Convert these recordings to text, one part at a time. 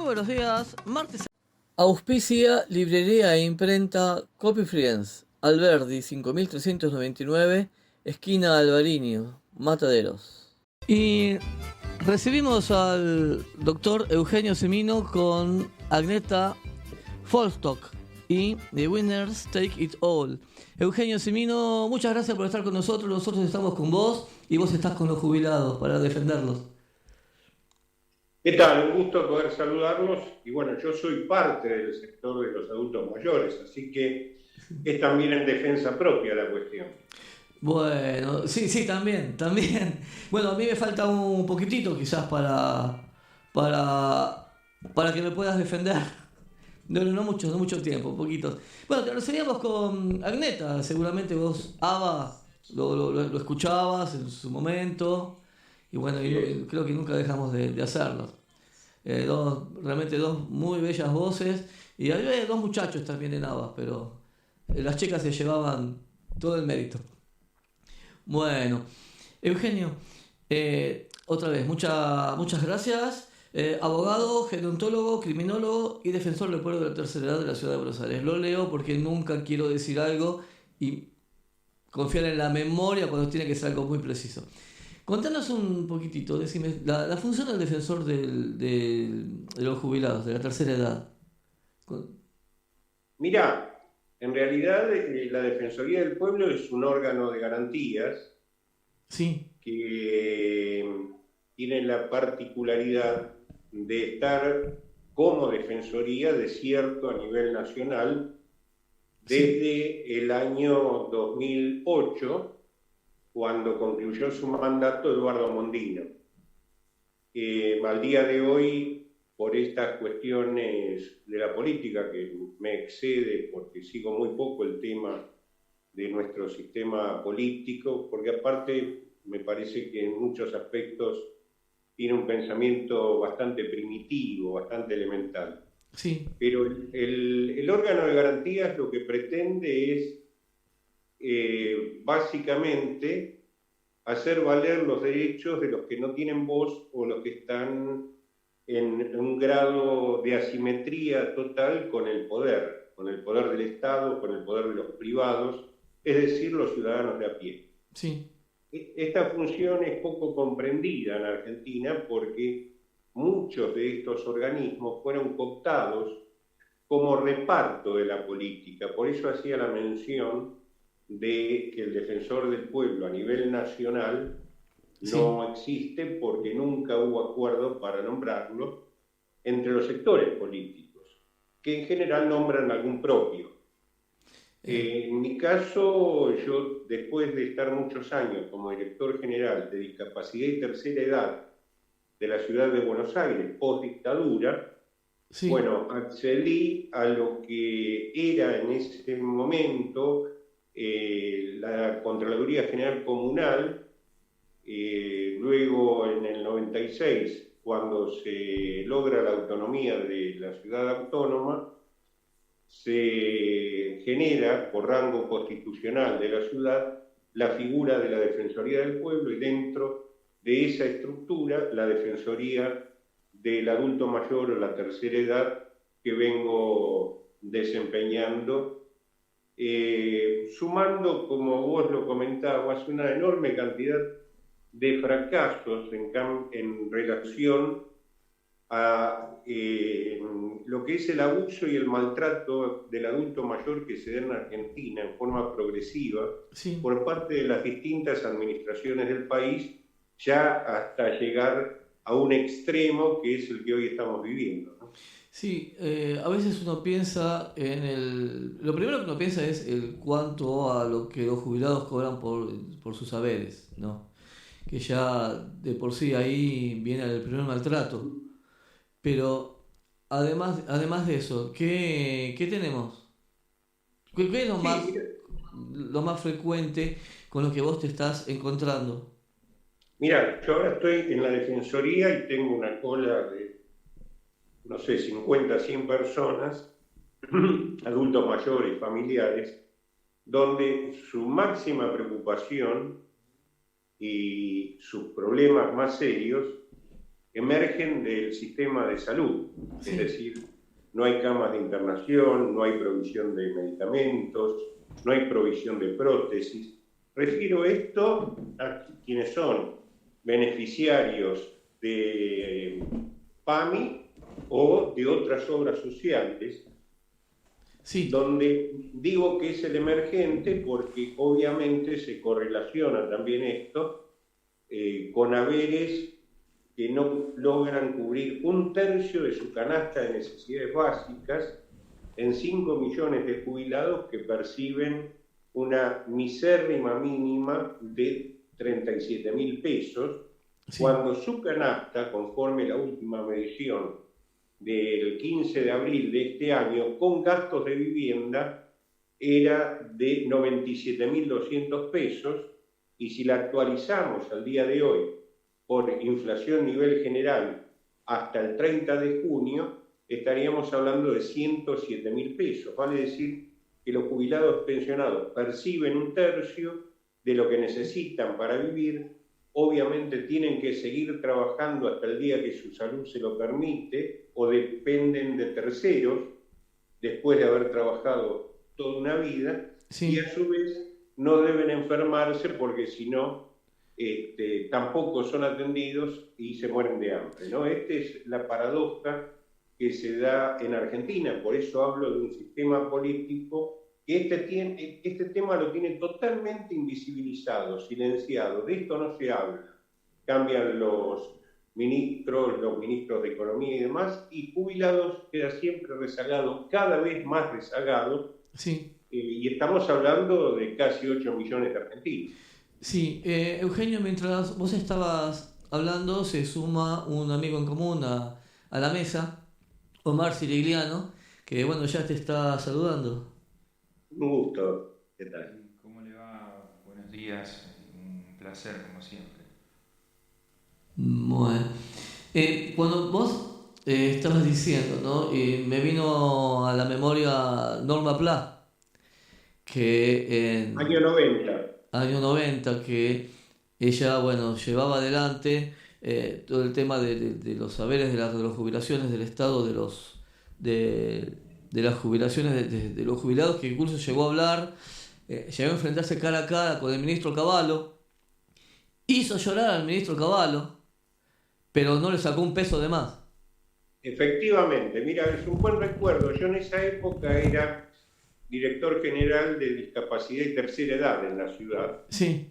Muy buenos días, martes. Auspicia librería e imprenta Copy Friends, Alberdi 5399, esquina Alvarinho, Mataderos. Y recibimos al doctor Eugenio Semino con Agneta Folstock y The Winners Take It All. Eugenio Semino, muchas gracias por estar con nosotros. Nosotros estamos con vos y vos estás con los jubilados para defenderlos. ¿Qué tal? Un gusto poder saludarlos. Y bueno, yo soy parte del sector de los adultos mayores, así que es también en defensa propia la cuestión. Bueno, sí, también. Bueno, a mí me falta un poquitito quizás para que me puedas defender. No mucho tiempo, poquitos. Bueno, te recibíamos con Agneta, seguramente vos, Ava, lo escuchabas en su momento, y bueno, creo que nunca dejamos de hacerlo. Realmente dos muy bellas voces, y había dos muchachos también en Ava, pero las chicas se llevaban todo el mérito. Bueno, Eugenio, otra vez, muchas gracias. Abogado, gerontólogo, criminólogo y defensor del pueblo de la tercera edad de la ciudad de Buenos Aires. Lo leo porque nunca quiero decir algo y confiar en la memoria cuando tiene que ser algo muy preciso. Contanos un poquitito, decime, la función del defensor de los jubilados de la tercera edad. Mirá, en realidad la Defensoría del Pueblo es un órgano de garantías, Sí, que tiene la particularidad de estar como defensoría desierto a nivel nacional desde el año 2008, cuando concluyó su mandato Eduardo Mondino. Al día de hoy, por estas cuestiones de la política que me excede, porque sigo muy poco el tema de nuestro sistema político, porque aparte me parece que en muchos aspectos tiene un pensamiento bastante primitivo, bastante elemental. sí. Pero el órgano de garantías lo que pretende es básicamente hacer valer los derechos de los que no tienen voz o los que están en un grado de asimetría total con el poder del Estado, con el poder de los privados, es decir, los ciudadanos de a pie. Sí. Esta función es poco comprendida en Argentina porque muchos de estos organismos fueron cooptados como reparto de la política. Por eso hacía la mención de que el defensor del pueblo a nivel nacional no existe porque nunca hubo acuerdo para nombrarlo entre los sectores políticos, que en general nombran algún propio. En mi caso, yo después de estar muchos años como director general de discapacidad y tercera edad de la ciudad de Buenos Aires, post dictadura, bueno, accedí a lo que era en ese momento la Contraloría General Comunal. Luego en el 96, cuando se logra la autonomía de la ciudad autónoma, se genera por rango constitucional de la ciudad la figura de la Defensoría del Pueblo y dentro de esa estructura la Defensoría del adulto mayor o la tercera edad que vengo desempeñando, sumando, como vos lo comentabas, una enorme cantidad de fracasos en relación a lo que es el abuso y el maltrato del adulto mayor que se da en Argentina en forma progresiva por parte de las distintas administraciones del país, ya hasta llegar a un extremo que es el que hoy estamos viviendo, ¿no? Sí, a veces uno piensa lo primero que uno piensa es el cuánto a lo que los jubilados cobran por sus saberes, ¿no? Que ya de por sí ahí viene el primer maltrato. Pero además de eso, ¿qué tenemos? ¿Qué es lo más frecuente con lo que vos te estás encontrando? Mira, yo ahora estoy en la Defensoría y tengo una cola de, no sé, 50, 100 personas, adultos mayores, familiares, donde su máxima preocupación y sus problemas más serios emergen del sistema de salud. Sí. Es decir, no hay camas de internación, no hay provisión de medicamentos, no hay provisión de prótesis. Refiero esto a quienes son beneficiarios de PAMI o de otras obras sociales, Sí. donde digo que es el emergente porque obviamente se correlaciona también esto con haberes que no logran cubrir 1/3 de su canasta de necesidades básicas en 5 millones de jubilados que perciben una misérrima mínima de 37.000 pesos, Sí. cuando su canasta, conforme la última medición del 15 de abril de este año, con gastos de vivienda, era de 97.200 pesos, y si la actualizamos al día de hoy por inflación a nivel general hasta el 30 de junio, estaríamos hablando de 107.000 pesos. Vale decir que los jubilados pensionados perciben 1/3 de lo que necesitan para vivir. Obviamente tienen que seguir trabajando hasta el día que su salud se lo permite, o dependen de terceros después de haber trabajado toda una vida, Sí. y a su vez no deben enfermarse porque si no, tampoco son atendidos y se mueren de hambre, ¿no? Esta es la paradoja que se da en Argentina. Por eso hablo de un sistema político que este tema lo tiene totalmente invisibilizado, silenciado. De esto no se habla. Cambian los ministros de Economía y demás, y jubilados queda siempre rezagado, cada vez más rezagado, Sí. y estamos hablando de casi 8 millones de argentinos. Sí, Eugenio, mientras vos estabas hablando, se suma un amigo en común a la mesa, Omar Sirigliano, que bueno, ya te está saludando. Un gusto. ¿Qué tal? ¿Cómo le va? Buenos días, un placer como siempre. Bueno, cuando vos estabas diciendo, ¿no? Me vino a la memoria Norma Pla, que en Año 90. año 90, que ella, bueno, llevaba adelante todo el tema de los saberes de las jubilaciones del Estado, de las jubilaciones de los jubilados, que incluso llegó a hablar, llegó a enfrentarse cara a cara con el ministro Cavallo, hizo llorar al ministro Cavallo, pero no le sacó un peso de más. Efectivamente, mira, es un buen recuerdo. Yo en esa época era director general de discapacidad y tercera edad en la ciudad, Sí,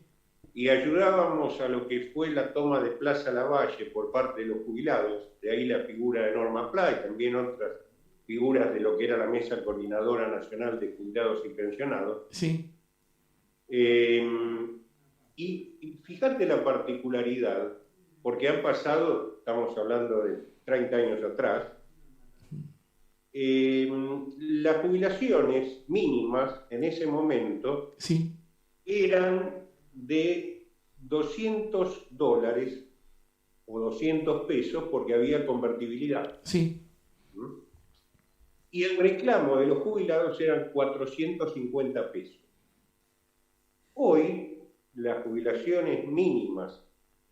y ayudábamos a lo que fue la toma de Plaza Lavalle por parte de los jubilados. De ahí la figura de Norma Pla y también otras figuras de lo que era la Mesa Coordinadora Nacional de Jubilados y Pensionados. sí, Y fíjate la particularidad, porque han pasado, estamos hablando de 30 años atrás, las jubilaciones mínimas en ese momento sí, eran de $200 o 200 pesos porque había convertibilidad. sí, Y el reclamo de los jubilados eran 450 pesos. Hoy, las jubilaciones mínimas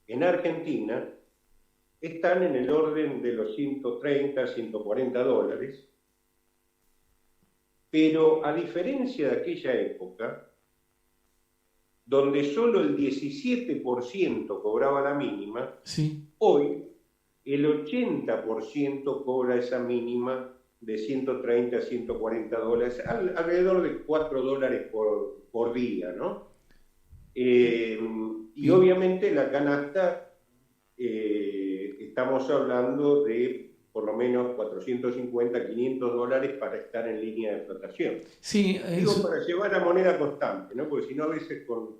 en Argentina están en el orden de los 130, 140 dólares, pero a diferencia de aquella época, donde solo el 17% cobraba la mínima, sí, hoy el 80% cobra esa mínima de 130 a 140 dólares, alrededor de 4 dólares por día, ¿no? Y obviamente la canasta, estamos hablando de por lo menos 450, 500 dólares para estar en línea de flotación. sí, Digo, para llevar la moneda constante, ¿no? Porque si no, a veces con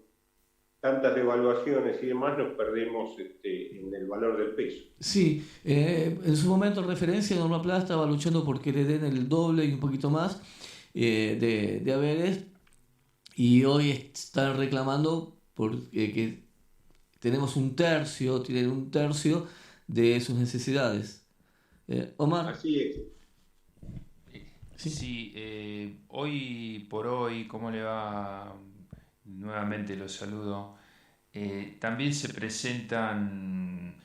tantas devaluaciones y demás nos perdemos en el valor del peso. sí. En su momento en referencia, Norma Pla estaba luchando porque le den el doble y un poquito más de haberes, y hoy están reclamando que tenemos tienen 1/3 de sus necesidades. Omar. Así es. Sí, hoy por hoy, ¿cómo le va? Nuevamente los saludo. También se presentan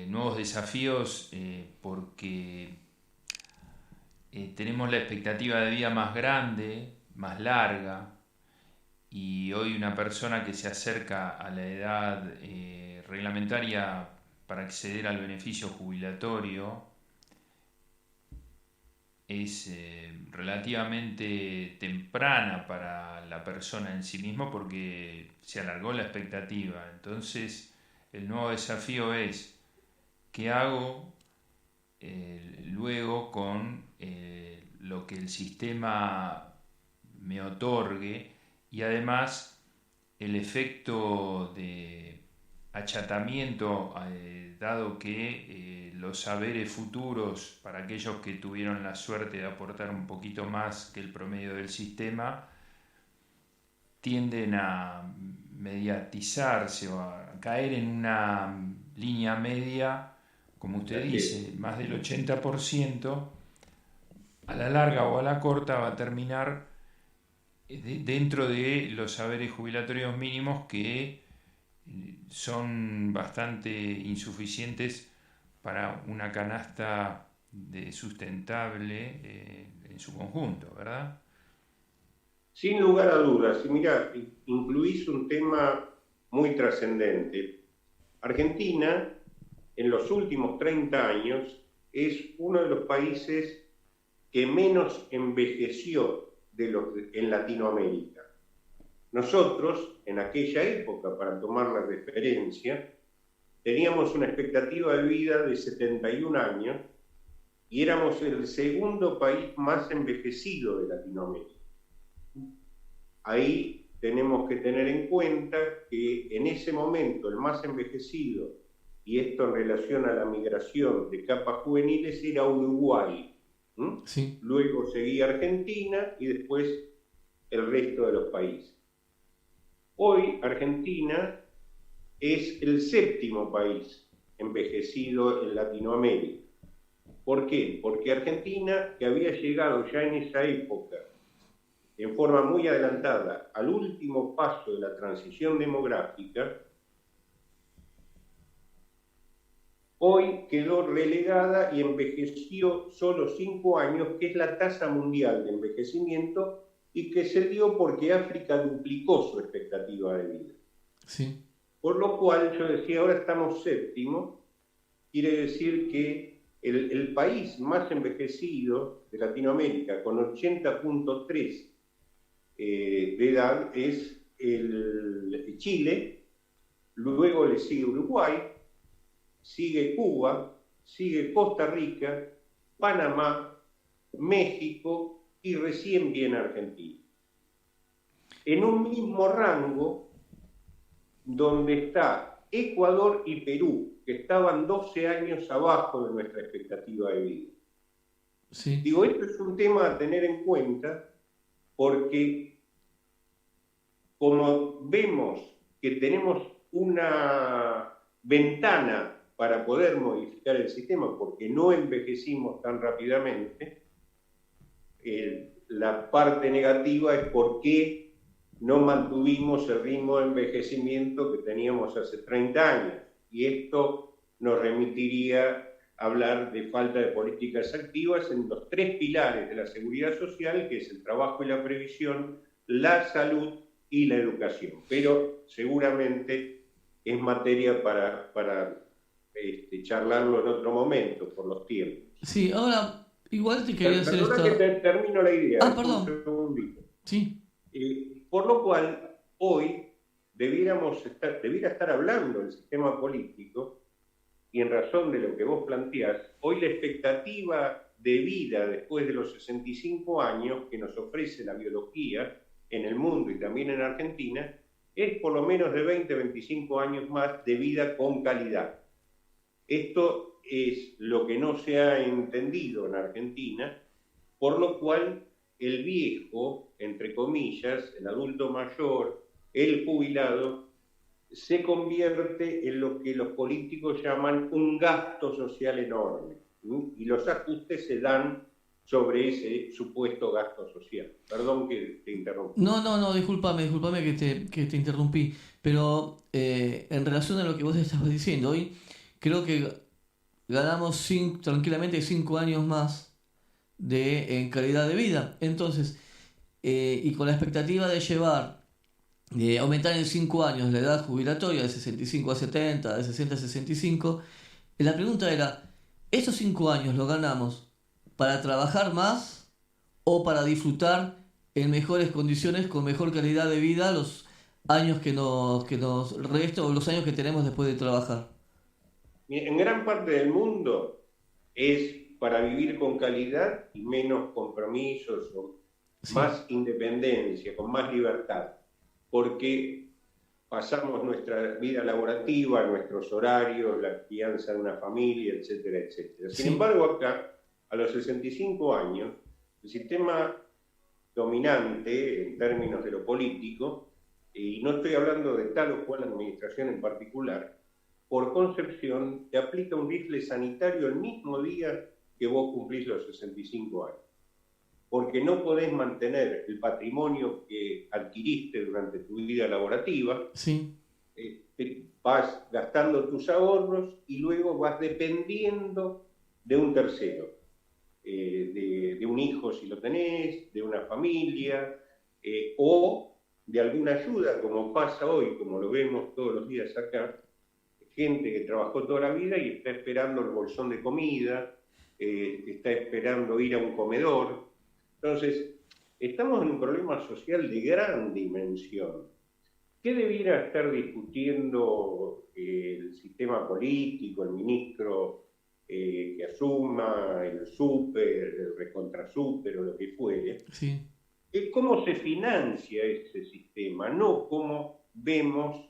nuevos desafíos porque tenemos la expectativa de vida más grande, más larga, y hoy una persona que se acerca a la edad reglamentaria para acceder al beneficio jubilatorio es relativamente temprana para la persona en sí misma porque se alargó la expectativa. Entonces el nuevo desafío es ¿qué hago luego con lo que el sistema me otorgue? Y además el efecto de achatamiento, dado que los saberes futuros para aquellos que tuvieron la suerte de aportar un poquito más que el promedio del sistema tienden a mediatizarse o a caer en una línea media, como usted dice, más del 80%, a la larga o a la corta va a terminar dentro de los saberes jubilatorios mínimos que son bastante insuficientes para una canasta sustentable en su conjunto, ¿verdad? Sin lugar a dudas. Y mira, incluís un tema muy trascendente. Argentina, en los últimos 30 años, es uno de los países que menos envejeció en Latinoamérica. Nosotros, en aquella época, para tomar la referencia, teníamos una expectativa de vida de 71 años y éramos el segundo país más envejecido de Latinoamérica. Ahí tenemos que tener en cuenta que en ese momento el más envejecido, y esto en relación a la migración de capas juveniles, era Uruguay. Sí. Luego seguía Argentina y después el resto de los países. Hoy Argentina es el séptimo país envejecido en Latinoamérica. ¿Por qué? Porque Argentina, que había llegado ya en esa época en forma muy adelantada al último paso de la transición demográfica, hoy quedó relegada y envejeció solo 5 años, que es la tasa mundial de envejecimiento, y que se dio porque África duplicó su expectativa de vida. Sí. Por lo cual yo decía, ahora estamos séptimo, quiere decir que el país más envejecido de Latinoamérica, con 80.3 de edad, es Chile, luego le sigue Uruguay, sigue Cuba, sigue Costa Rica, Panamá, México y recién viene Argentina. En un mismo rango donde está Ecuador y Perú, que estaban 12 años abajo de nuestra expectativa de vida. Sí. Digo, esto es un tema a tener en cuenta porque como vemos que tenemos una ventana para poder modificar el sistema porque no envejecimos tan rápidamente, la parte negativa es por qué no mantuvimos el ritmo de envejecimiento que teníamos hace 30 años. Y esto nos remitiría a hablar de falta de políticas activas en los 3 pilares de la seguridad social, que es el trabajo y la previsión, la salud y la educación. Pero seguramente es materia para charlarlo en otro momento, por los tiempos. Sí, ahora igual te quería hacer esto. Que termino la idea. Perdón. Un segundito. Sí. Por lo cual, hoy debiera estar hablando del sistema político, y en razón de lo que vos planteás, hoy la expectativa de vida después de los 65 años que nos ofrece la biología en el mundo y también en Argentina, es por lo menos de 20-25 años más de vida con calidad. Esto es lo que no se ha entendido en Argentina, por lo cual el viejo, entre comillas, el adulto mayor, el jubilado, se convierte en lo que los políticos llaman un gasto social enorme, ¿sí? Y los ajustes se dan sobre ese supuesto gasto social. Perdón que te interrumpí. No, discúlpame que te interrumpí, pero en relación a lo que vos estabas diciendo hoy, creo que ganamos tranquilamente 5 años más en calidad de vida. Entonces, y con la expectativa de aumentar en 5 años la edad jubilatoria de 65 a 70, de 60 a 65, la pregunta era, ¿esos 5 años los ganamos para trabajar más o para disfrutar en mejores condiciones, con mejor calidad de vida, los años que nos restan o los años que tenemos después de trabajar? En gran parte del mundo es para vivir con calidad y menos compromisos, o Sí, más independencia, con más libertad, porque pasamos nuestra vida laborativa, nuestros horarios, la crianza de una familia, etcétera, etcétera. Sin sí, embargo, acá, a los 65 años, el sistema dominante en términos de lo político, y no estoy hablando de tal o cual administración en particular, por concepción te aplica un rifle sanitario el mismo día que vos cumplís los 65 años. Porque no podés mantener el patrimonio que adquiriste durante tu vida laborativa, sí, vas gastando tus ahorros y luego vas dependiendo de un tercero, de un hijo si lo tenés, de una familia, o de alguna ayuda, como pasa hoy, como lo vemos todos los días acá, gente que trabajó toda la vida y está esperando el bolsón de comida, está esperando ir a un comedor. Entonces, estamos en un problema social de gran dimensión. ¿Qué debiera estar discutiendo el sistema político, el ministro que asuma, el súper, el recontrasúper o lo que fuere? sí, Es cómo se financia ese sistema, no cómo vemos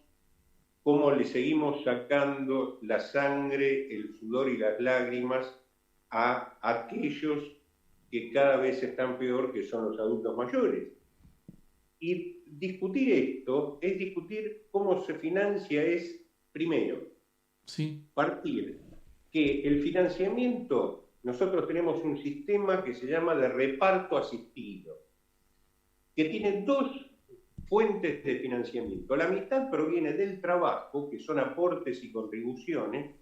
cómo le seguimos sacando la sangre, el sudor y las lágrimas a aquellos que cada vez están peor, que son los adultos mayores. Y discutir esto es discutir cómo se financia, es, primero, sí, partir que el financiamiento, nosotros tenemos un sistema que se llama de reparto asistido, que tiene dos fuentes de financiamiento. La mitad proviene del trabajo, que son aportes y contribuciones,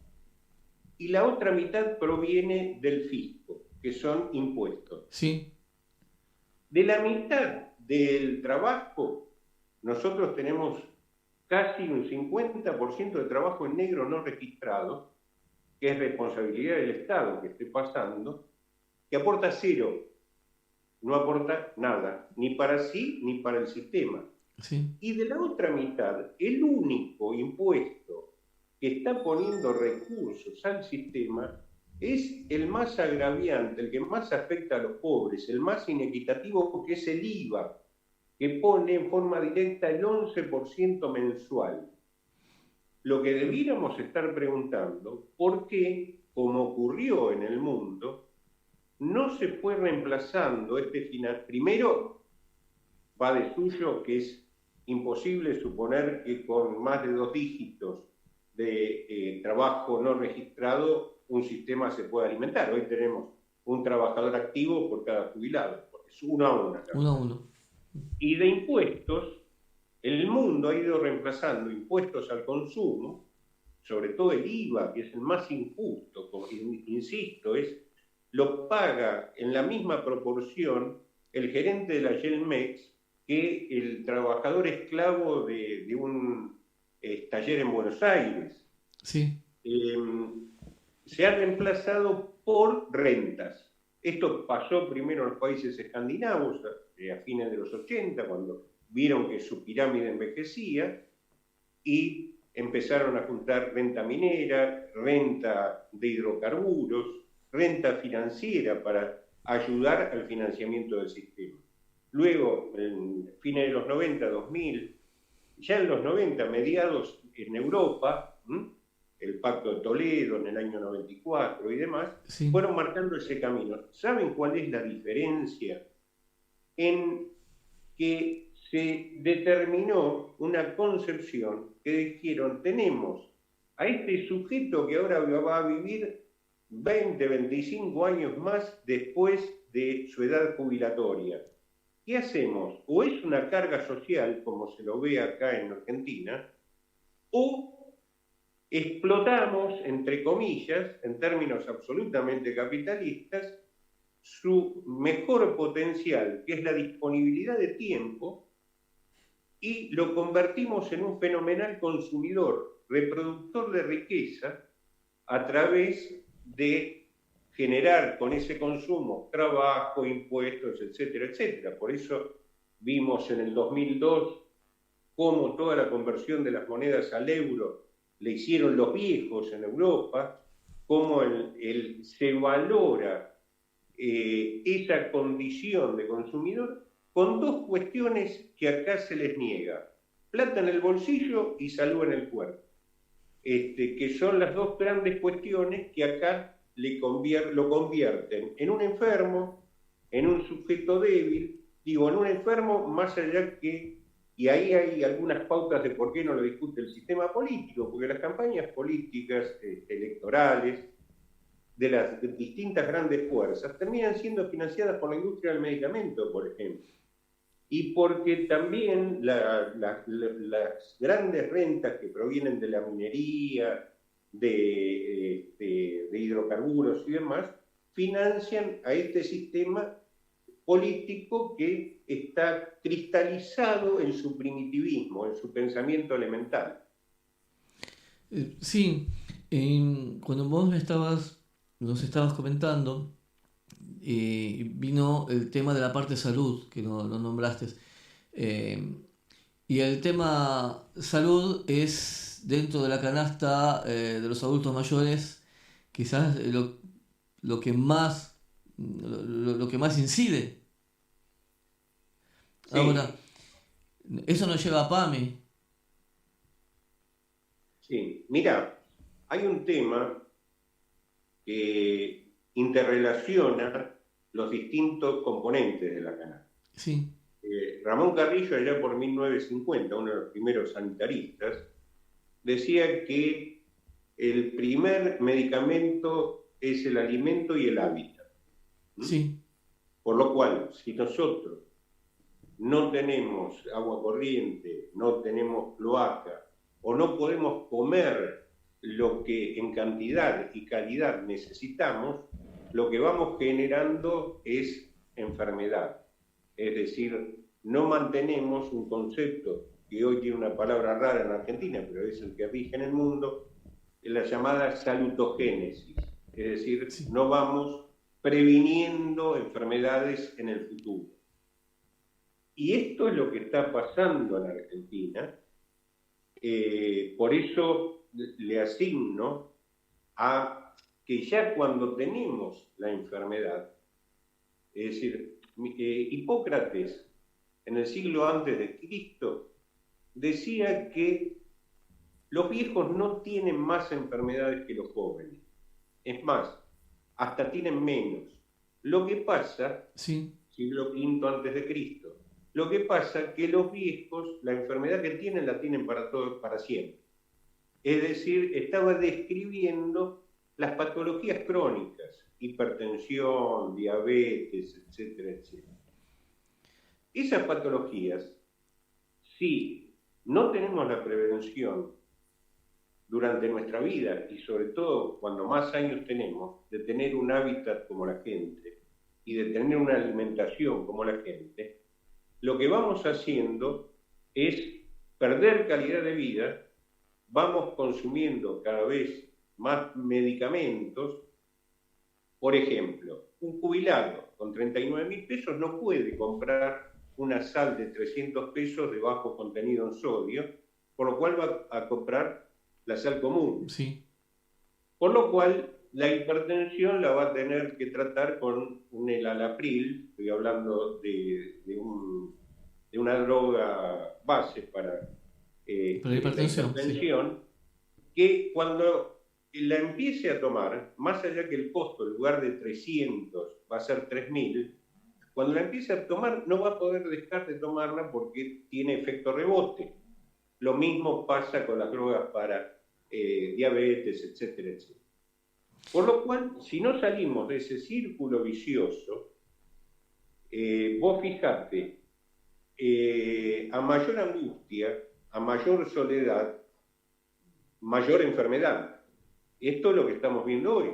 y la otra mitad proviene del fisco, que son impuestos. sí, De la mitad del trabajo, nosotros tenemos casi un 50% de trabajo en negro no registrado, que es responsabilidad del Estado que esté pasando, que aporta cero, no aporta nada, ni para sí ni para el sistema. sí, Y de la otra mitad, el único impuesto que está poniendo recursos al sistema es el más agraviante, el que más afecta a los pobres, el más inequitativo, que es el IVA, que pone en forma directa el 11% mensual. Lo que debiéramos estar preguntando, ¿por qué, como ocurrió en el mundo, no se fue reemplazando este final? Primero, va de suyo que es imposible suponer que con más de 2 dígitos de trabajo no registrado un sistema se pueda alimentar. Hoy tenemos un trabajador activo por cada jubilado, porque es 1 a 1. 1 a 1. Y de impuestos, el mundo ha ido reemplazando impuestos al consumo, sobre todo el IVA, que es el más injusto, como insisto, lo paga en la misma proporción el gerente de la Gelmex que el trabajador esclavo de un taller en Buenos Aires. Sí, Se ha reemplazado por rentas. Esto pasó primero en los países escandinavos a fines de los 80, cuando vieron que su pirámide envejecía y empezaron a juntar renta minera, renta de hidrocarburos, renta financiera para ayudar al financiamiento del sistema. Luego, en fines de los 90, 2000, ya en los 90, mediados en Europa, el Pacto de Toledo en el año 94 y demás, sí, fueron marcando ese camino. ¿Saben cuál es la diferencia? En que se determinó una concepción que dijeron, tenemos a este sujeto que ahora va a vivir 20, 25 años más después de su edad jubilatoria. ¿Qué hacemos? O es una carga social, como se lo ve acá en Argentina, o explotamos, entre comillas, en términos absolutamente capitalistas, su mejor potencial, que es la disponibilidad de tiempo, y lo convertimos en un fenomenal consumidor, reproductor de riqueza, a través de generar con ese consumo trabajo, impuestos, etcétera, etcétera. Por eso vimos en el 2002 cómo toda la conversión de las monedas al euro le hicieron los viejos en Europa, cómo se valora esa condición de consumidor con dos cuestiones que acá se les niega: plata en el bolsillo y salud en el cuerpo, que son las dos grandes cuestiones que acá lo convierten en un enfermo, en un sujeto débil, digo, en un enfermo más allá que, y ahí hay algunas pautas de por qué no lo discute el sistema político, porque las campañas políticas electorales de las distintas grandes fuerzas terminan siendo financiadas por la industria del medicamento, por ejemplo. Y porque también las grandes rentas que provienen de la minería, de hidrocarburos y demás, financian a este sistema político que está cristalizado en su primitivismo, en su pensamiento elemental. Sí, cuando vos nos estabas comentando, vino el tema de la parte salud, que no nombraste. Y el tema salud es dentro de la canasta de los adultos mayores, quizás lo que más incide. Sí. Ahora, eso nos lleva a PAMI. Sí, mira, hay un tema que interrelaciona los distintos componentes de la canasta. Sí. Ramón Carrillo, allá por 1950, uno de los primeros sanitaristas, decía que el primer medicamento es el alimento y el hábitat. Sí. Por lo cual, si nosotros no tenemos agua corriente, no tenemos cloaca, o no podemos comer lo que en cantidad y calidad necesitamos, lo que vamos generando es enfermedad. Es decir, no mantenemos un concepto que hoy tiene una palabra rara en Argentina, pero es el que rige en el mundo, la llamada salutogénesis. Es decir, Sí. no vamos previniendo enfermedades en el futuro. Y esto es lo que está pasando en Argentina. Por eso le asigno a que ya cuando tenemos la enfermedad, es decir, Hipócrates en el siglo antes de Cristo decía que los viejos no tienen más enfermedades que los jóvenes. Es más, hasta tienen menos. Lo que pasa, Sí. siglo V antes de Cristo, lo que pasa que los viejos, la enfermedad que tienen, la tienen para siempre. Es decir, estaba describiendo las patologías crónicas, hipertensión, diabetes, etcétera, etcétera. Esas patologías, si no tenemos la prevención durante nuestra vida, y sobre todo cuando más años tenemos, de tener un hábitat como la gente y de tener una alimentación como la gente, lo que vamos haciendo es perder calidad de vida, vamos consumiendo cada vez más medicamentos. Por ejemplo, un jubilado con 39.000 pesos no puede comprar una sal de 300 pesos de bajo contenido en sodio, por lo cual va a comprar la sal común. Sí. Por lo cual, la hipertensión la va a tener que tratar con un enalapril, estoy hablando de una droga base para la hipertensión, que cuando la empiece a tomar, más allá que el costo en lugar de 300 va a ser 3.000, cuando la empiece a tomar no va a poder dejar de tomarla porque tiene efecto rebote. Lo mismo pasa con las drogas para diabetes, etcétera, etcétera. Por lo cual, si no salimos de ese círculo vicioso, vos fijate, a mayor angustia, a mayor soledad, mayor enfermedad. Esto es lo que estamos viendo hoy.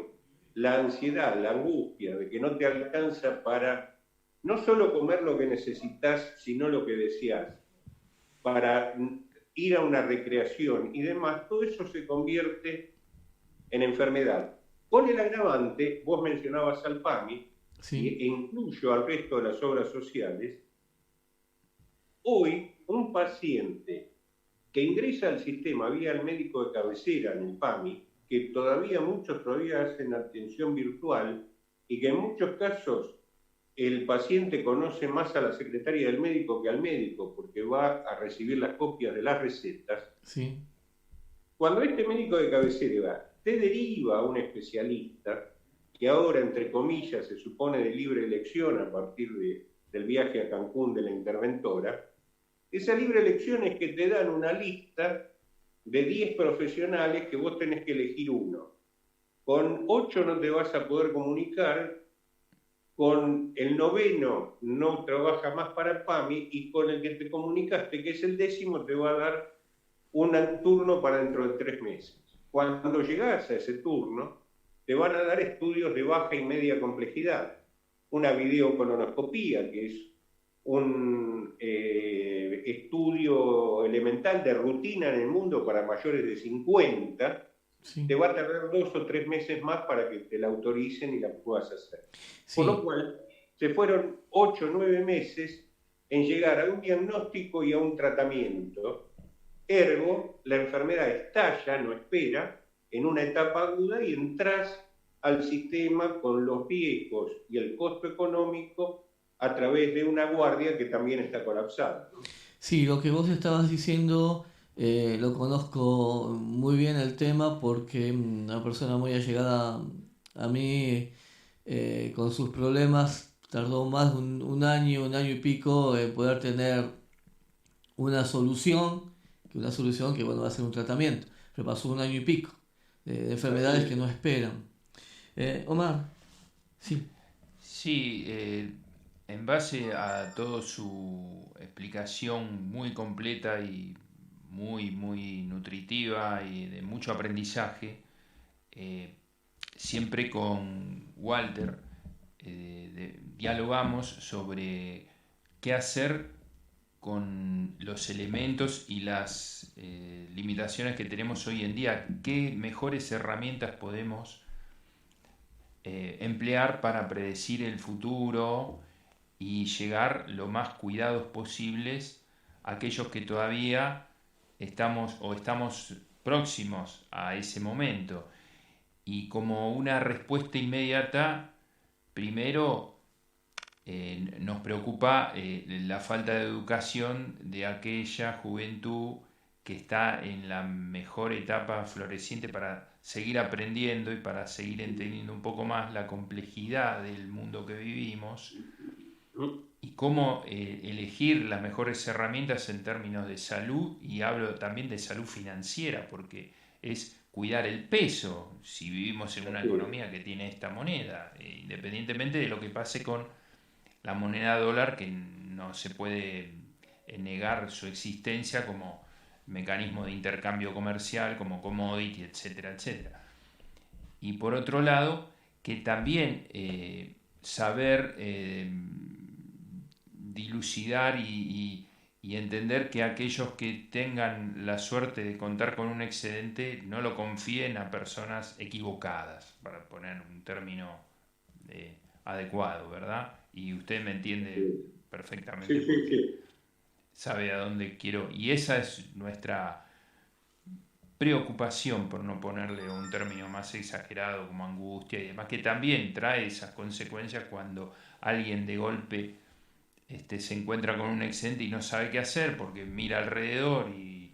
La ansiedad, la angustia de que no te alcanza para no solo comer lo que necesitas, sino lo que deseas, para ir a una recreación y demás, todo eso se convierte en enfermedad. Con el agravante, vos mencionabas al PAMI, Sí. e incluyo al resto de las obras sociales, hoy un paciente que ingresa al sistema vía el médico de cabecera en el PAMI, que muchos todavía hacen atención virtual y que en muchos casos el paciente conoce más a la secretaria del médico que al médico porque va a recibir las copias de las recetas. Sí. Cuando este médico de cabecera te deriva a un especialista, que ahora, entre comillas, se supone de libre elección a partir del viaje a Cancún de la interventora, esa libre elección es que te dan una lista de 10 profesionales que vos tenés que elegir uno. Con 8 no te vas a poder comunicar, con el 9º no trabaja más para el PAMI y con el que te comunicaste, que es el 10º, te va a dar un turno para dentro de 3 meses. Cuando llegás a ese turno, te van a dar estudios de baja y media complejidad. Una videocolonoscopía, que es un estudio elemental de rutina en el mundo para mayores de 50, Sí. te va a tardar 2 o 3 meses más para que te la autoricen y la puedas hacer. Sí. Por lo cual, se fueron 8 o 9 meses en llegar a un diagnóstico y a un tratamiento. Ergo, la enfermedad estalla, no espera, en una etapa aguda y entras al sistema con los riesgos y el costo económico a través de una guardia que también está colapsada, ¿no? Sí, lo que vos estabas diciendo, lo conozco muy bien el tema porque una persona muy allegada a mí, con sus problemas, tardó más de un año y pico en poder tener una solución que bueno, va a ser un tratamiento, pero pasó un año y pico de enfermedades que no esperan. Omar, sí, Sí, en base a toda su explicación muy completa y muy nutritiva y de mucho aprendizaje, eh, siempre con Walter dialogamos sobre qué hacer con los elementos y las limitaciones que tenemos hoy en día, qué mejores herramientas podemos emplear para predecir el futuro y llegar lo más cuidados posibles a aquellos que todavía estamos próximos a ese momento. Y como una respuesta inmediata, primero nos preocupa la falta de educación de aquella juventud que está en la mejor etapa floreciente para seguir aprendiendo y para seguir entendiendo un poco más la complejidad del mundo que vivimos y cómo elegir las mejores herramientas en términos de salud, y hablo también de salud financiera, porque es cuidar el peso si vivimos en una economía que tiene esta moneda, independientemente de lo que pase con la moneda dólar, que no se puede negar su existencia como mecanismo de intercambio comercial, como commodity, etcétera, etcétera. Y por otro lado, que también saber dilucidar y entender que aquellos que tengan la suerte de contar con un excedente no lo confíen a personas equivocadas, para poner un término adecuado, ¿verdad? Y usted me entiende perfectamente porque sabe a dónde quiero. Y esa es nuestra preocupación, por no ponerle un término más exagerado como angustia y demás, que también trae esas consecuencias cuando alguien de golpe se encuentra con un excedente y no sabe qué hacer porque mira alrededor y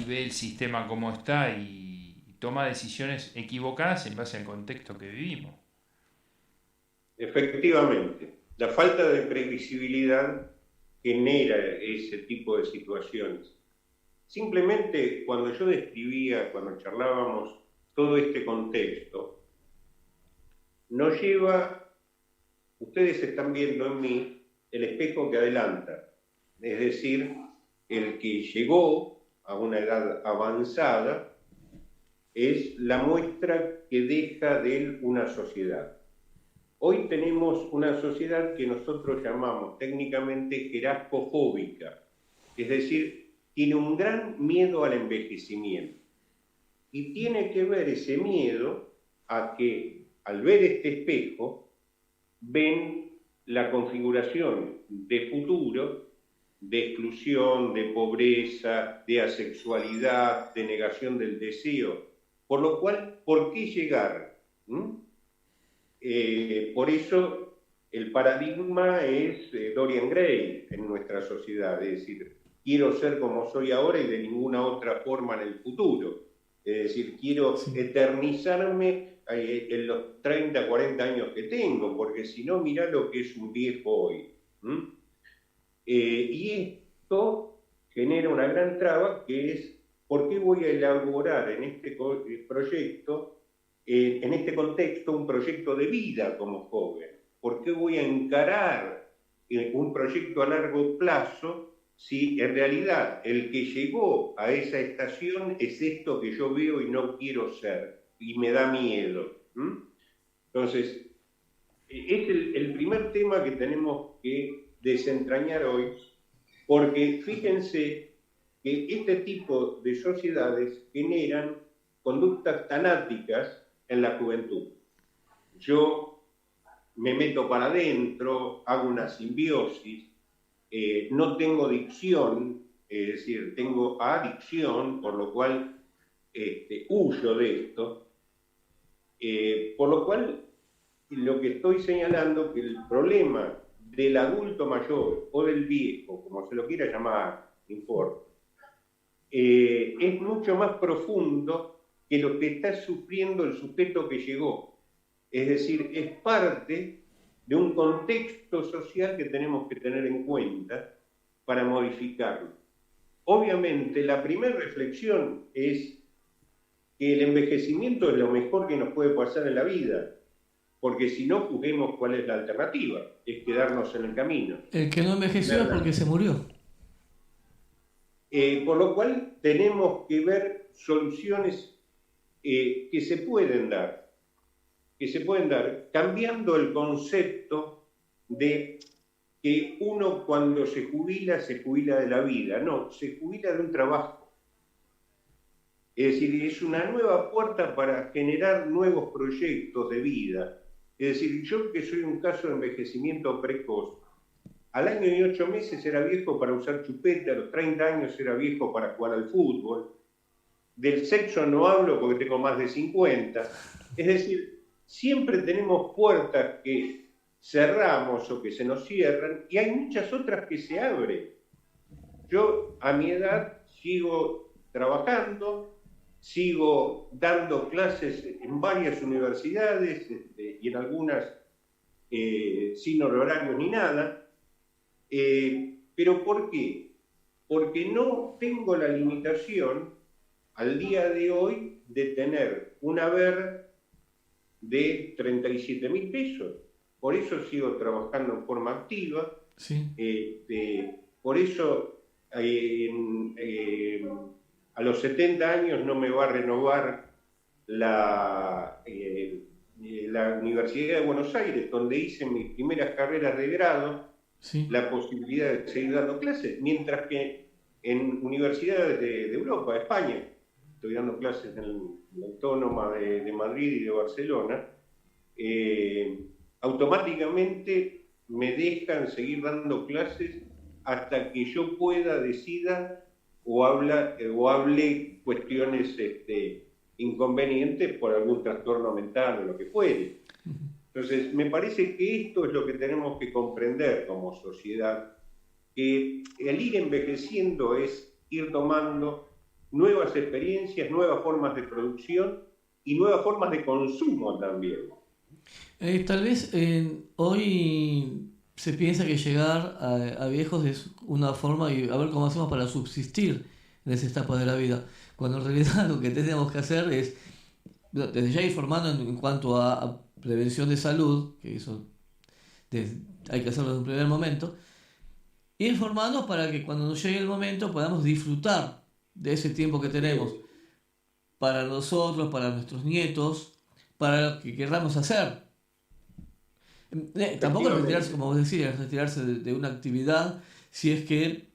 ve el sistema como está y toma decisiones equivocadas en base al contexto que vivimos. Efectivamente, la falta de previsibilidad genera ese tipo de situaciones. Simplemente cuando yo describía, cuando charlábamos todo este contexto, nos lleva, ustedes están viendo en mí el espejo que adelanta, es decir, el que llegó a una edad avanzada, es la muestra que deja de él una sociedad. Hoy tenemos una sociedad que nosotros llamamos técnicamente geraspofóbica, es decir, tiene un gran miedo al envejecimiento. Y tiene que ver ese miedo a que al ver este espejo ven la configuración de futuro, de exclusión, de pobreza, de asexualidad, de negación del deseo. Por lo cual, ¿por qué llegar? Por eso el paradigma es Dorian Gray en nuestra sociedad, es decir, quiero ser como soy ahora y de ninguna otra forma en el futuro. Es decir, quiero eternizarme en los 30, 40 años que tengo, porque si no, mirá lo que es un viejo hoy. Y esto genera una gran traba, que es, ¿por qué voy a elaborar en este proyecto, en este contexto, un proyecto de vida como joven? ¿Por qué voy a encarar un proyecto a largo plazo si en realidad el que llegó a esa estación es esto que yo veo y no quiero ser, y me da miedo? Entonces, es el primer tema que tenemos que desentrañar hoy, porque fíjense que este tipo de sociedades generan conductas tanáticas en la juventud. Yo me meto para adentro, hago una simbiosis, no tengo dicción, es decir, tengo adicción, por lo cual huyo de esto, por lo cual lo que estoy señalando que el problema del adulto mayor o del viejo, como se lo quiera llamar, no importa, es mucho más profundo que lo que está sufriendo el sujeto que llegó. Es decir, es parte de un contexto social que tenemos que tener en cuenta para modificarlo. Obviamente, la primera reflexión es que el envejecimiento es lo mejor que nos puede pasar en la vida, porque si no, juguemos cuál es la alternativa, es quedarnos en el camino. El que no envejeció es porque se murió. Por lo cual tenemos que ver soluciones que se pueden dar, cambiando el concepto de que uno cuando se jubila de la vida. No, se jubila de un trabajo. Es decir, es una nueva puerta para generar nuevos proyectos de vida. Es decir, yo que soy un caso de envejecimiento precoz, al año y 8 meses era viejo para usar chupete, a los 30 años era viejo para jugar al fútbol. Del sexo no hablo porque tengo más de 50. Es decir, siempre tenemos puertas que cerramos o que se nos cierran y hay muchas otras que se abren. Yo a mi edad sigo trabajando, sigo dando clases en varias universidades y en algunas sin honorarios ni nada. ¿Pero por qué? Porque no tengo la limitación al día de hoy de tener un haber de 37.000 pesos. Por eso sigo trabajando en forma activa. Sí. Por eso a los 70 años no me va a renovar la Universidad de Buenos Aires, donde hice mis primeras carreras de grado, sí, la posibilidad de seguir dando clases, mientras que en universidades de Europa, de España, estoy dando clases en la Autónoma de Madrid y de Barcelona, automáticamente me dejan seguir dando clases hasta que yo pueda, decida o hable cuestiones inconvenientes por algún trastorno mental o lo que fuere. Entonces, me parece que esto es lo que tenemos que comprender como sociedad, que el ir envejeciendo es ir tomando nuevas experiencias, nuevas formas de producción y nuevas formas de consumo también. Tal vez hoy se piensa que llegar a viejos es una forma y a ver cómo hacemos para subsistir en esa etapa de la vida, cuando en realidad lo que tenemos que hacer es desde ya ir formando en cuanto a prevención de salud, que eso hay que hacerlo desde un primer momento, ir formando para que cuando nos llegue el momento podamos disfrutar de ese tiempo que tenemos para nosotros, para nuestros nietos, para lo que querramos hacer. Tampoco es retirarse, como vos decías, retirarse de una actividad si es que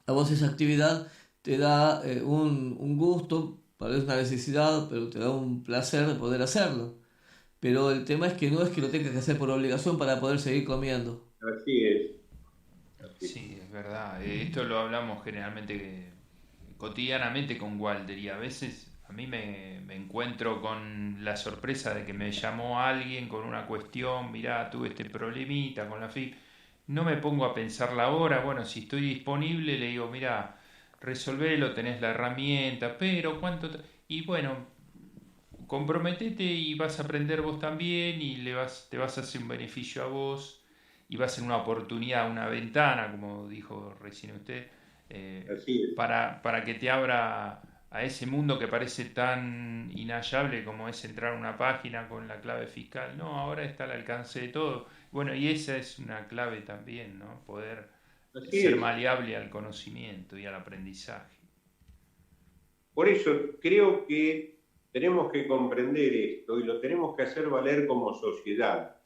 a vos esa actividad te da un gusto, tal vez una necesidad, pero te da un placer de poder hacerlo. Pero el tema es que no es que lo tengas que hacer por obligación para poder seguir comiendo. Así es. Sí, es verdad. Esto lo hablamos generalmente, cotidianamente con Walter, y a veces a mí me encuentro con la sorpresa de que me llamó alguien con una cuestión, mirá, tuve este problemita con la FIP. No me pongo a pensar la hora, bueno, si estoy disponible le digo, mirá, resolvelo, tenés la herramienta, pero Y bueno, comprometete y vas a aprender vos también y te vas a hacer un beneficio a vos y va a ser una oportunidad, una ventana, como dijo recién usted, Así es. para que te abra a ese mundo que parece tan inhallable como es entrar a una página con la clave fiscal. No, ahora está al alcance de todo. Bueno, y esa es una clave también, ¿no? Poder Así ser es. maleable al conocimiento y al aprendizaje. Por eso creo que tenemos que comprender esto y lo tenemos que hacer valer como sociedad.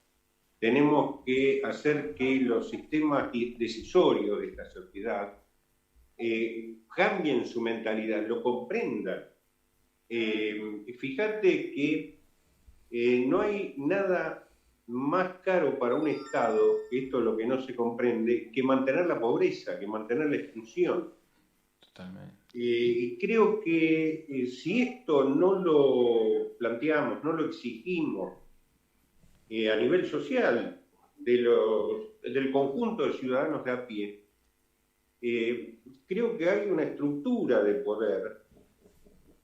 Tenemos que hacer que los sistemas decisorios de esta sociedad cambien su mentalidad, lo comprendan. Fíjate que no hay nada más caro para un Estado, que esto es lo que no se comprende, que mantener la pobreza, que mantener la exclusión. Totalmente. Y creo que si esto no lo planteamos, no lo exigimos a nivel social del conjunto de ciudadanos de a pie, creo que hay una estructura de poder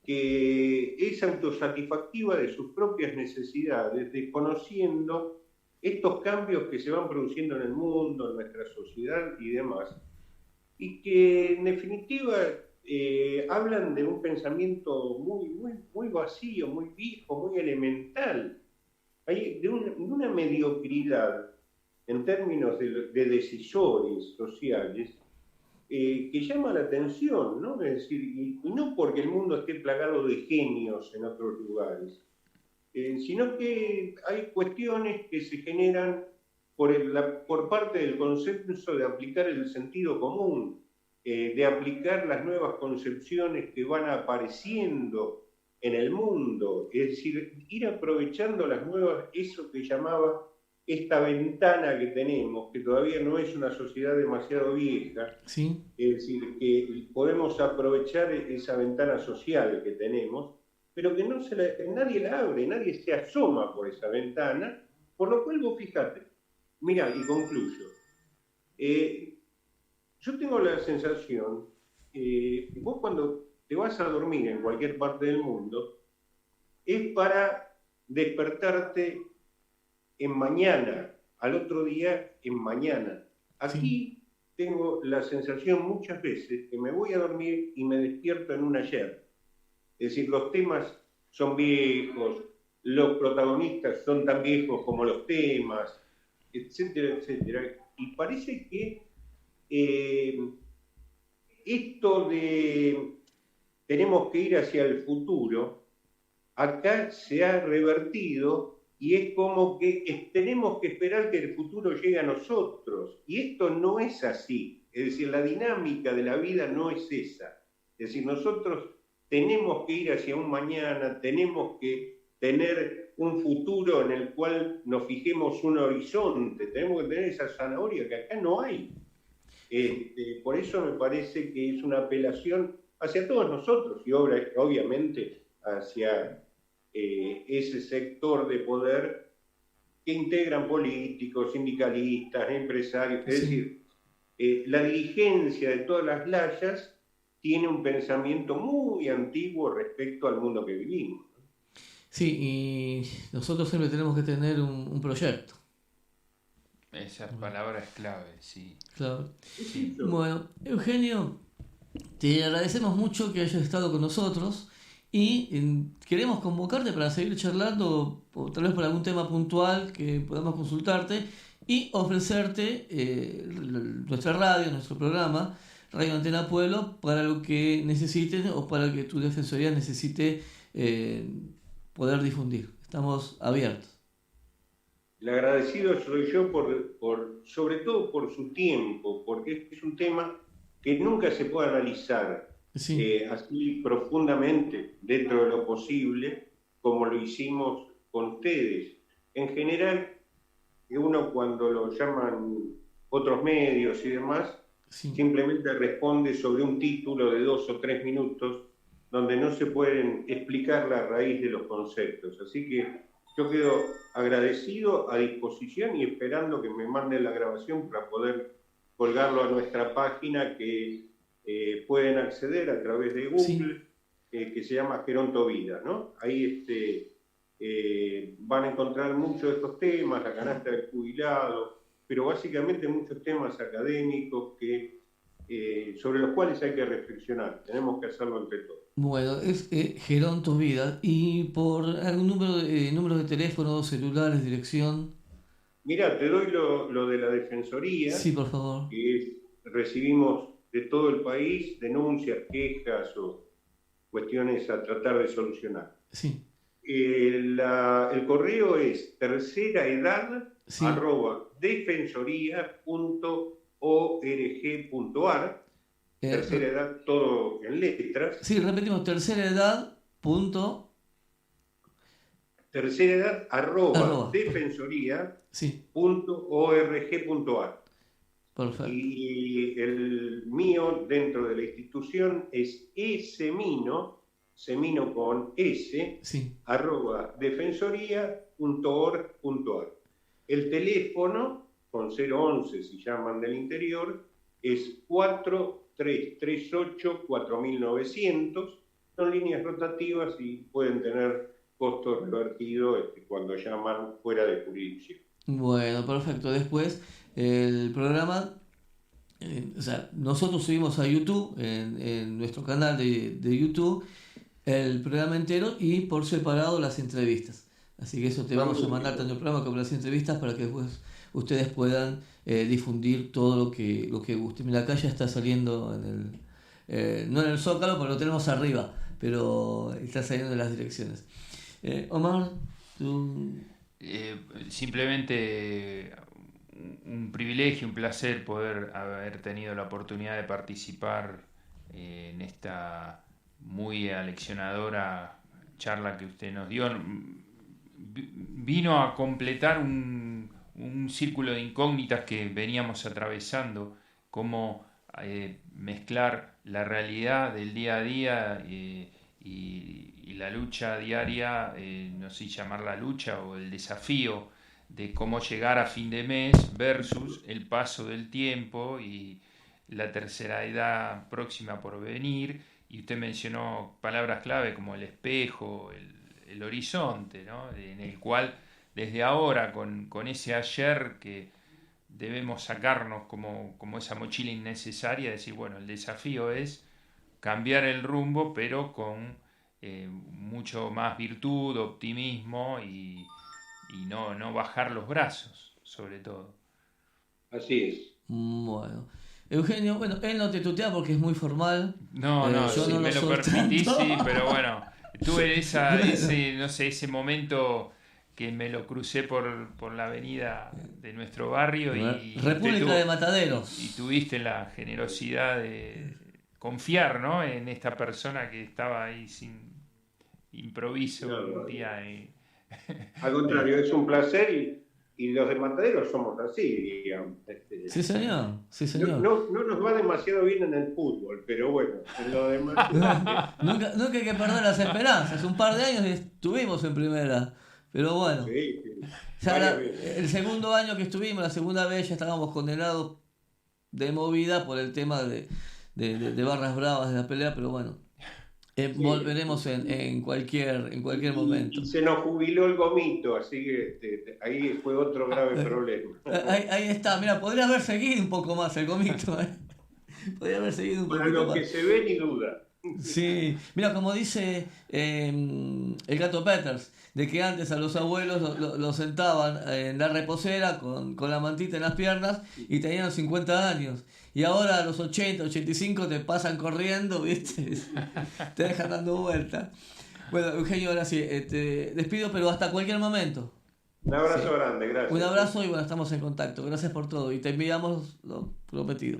que es autosatisfactiva de sus propias necesidades, desconociendo estos cambios que se van produciendo en el mundo, en nuestra sociedad y demás, y que en definitiva hablan de un pensamiento muy vacío, muy viejo, muy elemental, de una mediocridad en términos de decisores sociales que llama la atención, ¿no? Es decir, y no porque el mundo esté plagado de genios en otros lugares, sino que hay cuestiones que se generan por parte del consenso de aplicar el sentido común, de aplicar las nuevas concepciones que van apareciendo en el mundo, es decir, ir aprovechando las nuevas, eso que llamaba esta ventana que tenemos, que todavía no es una sociedad demasiado vieja, ¿Sí? es decir, que podemos aprovechar esa ventana social que tenemos, pero que nadie la abre, nadie se asoma por esa ventana, por lo cual vos fijate, mirá, y concluyo, yo tengo la sensación, vos cuando te vas a dormir en cualquier parte del mundo, es para despertarte en mañana, al otro día en mañana. Aquí tengo la sensación muchas veces que me voy a dormir y me despierto en un ayer. Es decir, los temas son viejos, los protagonistas son tan viejos como los temas, etcétera, etcétera. Y parece que esto de tenemos que ir hacia el futuro, acá se ha revertido y es como que tenemos que esperar que el futuro llegue a nosotros. Y esto no es así. Es decir, la dinámica de la vida no es esa. Es decir, nosotros tenemos que ir hacia un mañana, tenemos que tener un futuro en el cual nos fijemos un horizonte, tenemos que tener esa zanahoria que acá no hay. Por eso me parece que es una apelación hacia todos nosotros y obviamente hacia ese sector de poder que integran políticos, sindicalistas, empresarios. Es decir, la dirigencia de todas las layas tiene un pensamiento muy antiguo respecto al mundo que vivimos. Sí, y nosotros siempre tenemos que tener un proyecto. Esa palabra es clave, sí. Claro. Sí. Bueno, Eugenio, te agradecemos mucho que hayas estado con nosotros y queremos convocarte para seguir charlando, o tal vez por algún tema puntual que podamos consultarte y ofrecerte nuestra radio, nuestro programa, Radio Antena Pueblo para lo que necesiten o para que tu defensoría necesite poder difundir. Estamos abiertos. El agradecido soy yo sobre todo por su tiempo, porque es un tema que nunca se puede analizar así profundamente dentro de lo posible, como lo hicimos con ustedes. En general, uno cuando lo llaman otros medios y demás, simplemente responde sobre un título de 2 o 3 minutos, donde no se pueden explicar la raíz de los conceptos. Así que yo quedo agradecido, a disposición y esperando que me manden la grabación para poder colgarlo a nuestra página que pueden acceder a través de Google, que se llama Geronto Vida, ¿no? Ahí van a encontrar muchos de estos temas, la canasta del jubilado, pero básicamente muchos temas académicos sobre los cuales hay que reflexionar. Tenemos que hacerlo entre todos. Bueno, es Geronto Vida. ¿Y por algún número de teléfono, celulares, dirección? Mira, te doy lo de la Defensoría. Sí, por favor. Recibimos de todo el país denuncias, quejas o cuestiones a tratar de solucionar. Sí. El correo es terceraedad@defensoría.org.ar. Tercera edad, todo en letras. Sí, repetimos, terceraedad@defensoría.org.ar. Perfecto. Y el mío dentro de la institución es semino con S, @defensoría.org.ar. El teléfono, con 011 si llaman del interior, es 4338-4900. Son líneas rotativas y pueden tener costo revertido cuando llaman fuera de jurisdicción. Bueno, perfecto. Después el programa, nosotros subimos a YouTube, en nuestro canal de YouTube, el programa entero y por separado las entrevistas. Así que eso te vamos a mandar tanto el programa como las entrevistas para que después ustedes puedan difundir todo lo que guste. Mira, acá ya está saliendo no en el Zócalo porque lo tenemos arriba, pero está saliendo en las direcciones. Omar, tú... Simplemente un privilegio, un placer poder haber tenido la oportunidad de participar en esta muy aleccionadora charla que usted nos dio. Vino a completar un círculo de incógnitas que veníamos atravesando, cómo mezclar la realidad del día a día y la lucha diaria, no sé si llamarla lucha o el desafío de cómo llegar a fin de mes versus el paso del tiempo y la tercera edad próxima por venir. Y usted mencionó palabras clave como el espejo, el horizonte, ¿no? En el cual desde ahora, con ese ayer que debemos sacarnos como esa mochila innecesaria, decir, bueno, el desafío es cambiar el rumbo, pero con mucho más virtud, optimismo y no bajar los brazos, sobre todo. Así es. Bueno. Eugenio, él no te tutea porque es muy formal. No, yo si no me lo permitís, sí, pero bueno, tuve ese momento que me lo crucé por la avenida de nuestro barrio y República de Mataderos. Y tuviste la generosidad de confiar, ¿no?, en esta persona que estaba ahí sin improviso un día. Al contrario, es un placer y los de Mataderos somos así, digamos. Sí, señor. No nos va demasiado bien en el fútbol, pero bueno, en lo demás... nunca hay que perder las esperanzas. Un par de años estuvimos en primera, pero bueno. Sí. Ya el segundo año que estuvimos, la segunda vez, ya estábamos condenados de movida por el tema de barras bravas de la pelea, pero bueno. Volveremos en cualquier momento. Y se nos jubiló el gomito, así que ahí fue otro grave problema. Ahí está, mira, podría haber seguido un poco más el gomito. Podría haber seguido un poco más. Para lo que se ve, ni duda. Sí, mira, como dice el gato Peters, de que antes a los abuelos lo sentaban en la reposera con la mantita en las piernas y tenían 50 años. Y ahora a los 80, 85 te pasan corriendo, ¿viste? Te dejan dando vueltas. Bueno, Eugenio, ahora sí, te despido, pero hasta cualquier momento. Un abrazo Sí. grande, gracias. Un abrazo y bueno, estamos en contacto. Gracias por todo y te enviamos lo prometido.